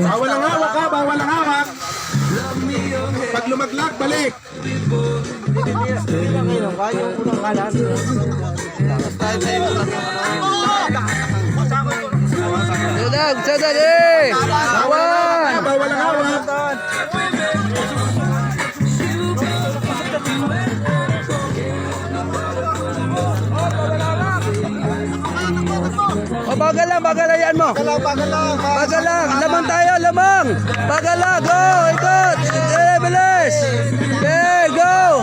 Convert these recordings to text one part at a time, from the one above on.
Bawal ang hawak ha, bawal ang hawak. Pag lumaglag, balik. Sudag eh! Awan! Bawal ang hawak. O bagal lang yan mo. Bagal lang, lamang tayo, lamang. Bagal lang, go, ikot. Bilis. Okay, go.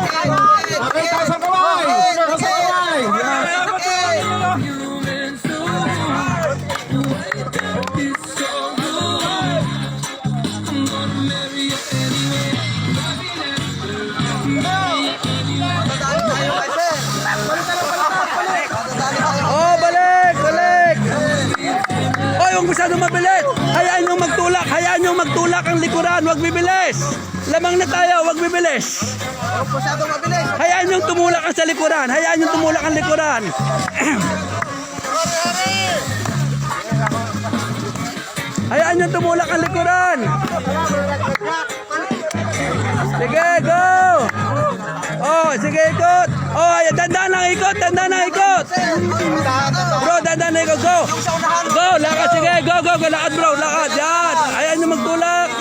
Okay, taas ang kamay. Taas ang kamay. Oh, balik. Oh, yung masyadong mabilis. Hayaan nyo magtulak ang likuran, wag bibilis. Lamang na tayo, wag bibilis. Hayaan nyo tumulak ang sa likuran, Hayaan nyo tumulak ang likuran. Sige, go! Oh, sige, ikot. Oh, dandan ang ikot. Bro, dandan na ikot, go. Go, lakad, sige, go, lakad bro, lakad. Yan, ayan yung magtulak.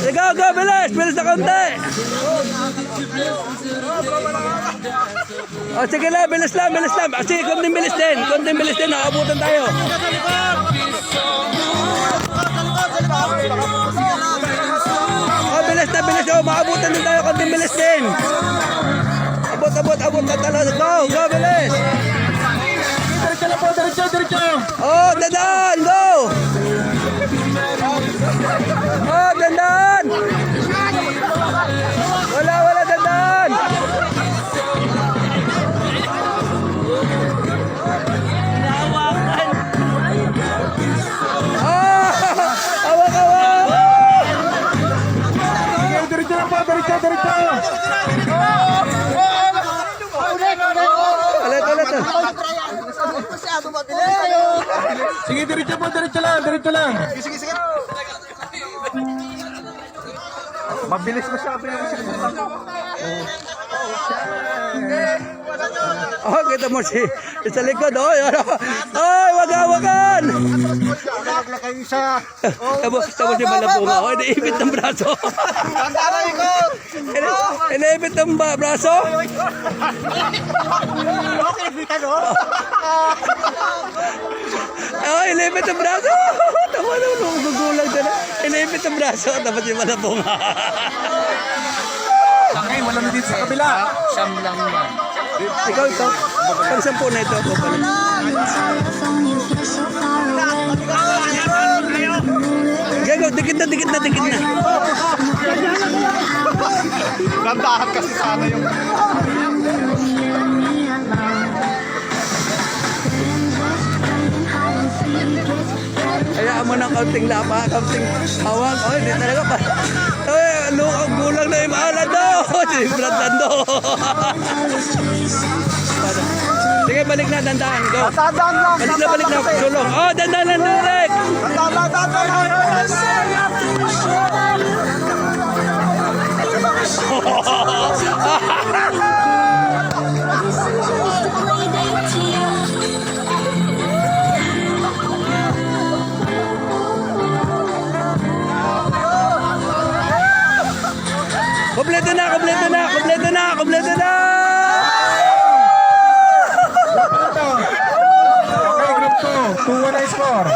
Sige, go, bilis na konti. Oh, sige lang, bilis lang. Sige, konting bilis din, nakabutan tayo. Oh, bilis na, oh, maabutan din tayo, konting bilis din. Abot na talaga. Go, bilis. Diretso lang po, diretso. Oh, dandan, go. Oh, dandan. Wala, dandan. Oh, awak. Diretso lang po, diretso. Ulit. Sige, diretso lang. Sige. Mabilis masyado yung sinubukan ko. Oh, kita mo sa likod. Oy, wag hawakan. Naglakay isa. Tapos si Malapunga. Oh, iniipit ng braso. Iniipit ng braso. Okay, kita no? Oh, iniipit ng braso. Tama na, gugulang ka na. Iniipit ng braso. Tapos si Malapunga. Okay, wala na dito sa kabila. Siyam lang yan. Ikaw. Pang 10 na ito. Gago, dikit na. Nandahan kasi sana yung... Hayaan mo ng kaunting lapa, kaunting hawak. Oh, hindi talaga pa. Lukang gulang na yung maalan do. Brad Lando. Sige, balik na, dandahan. Go. Balik na. Sulong. Oh, dandahan lang, direct. Kompleto na. Okay, group 2. 2-1 na score.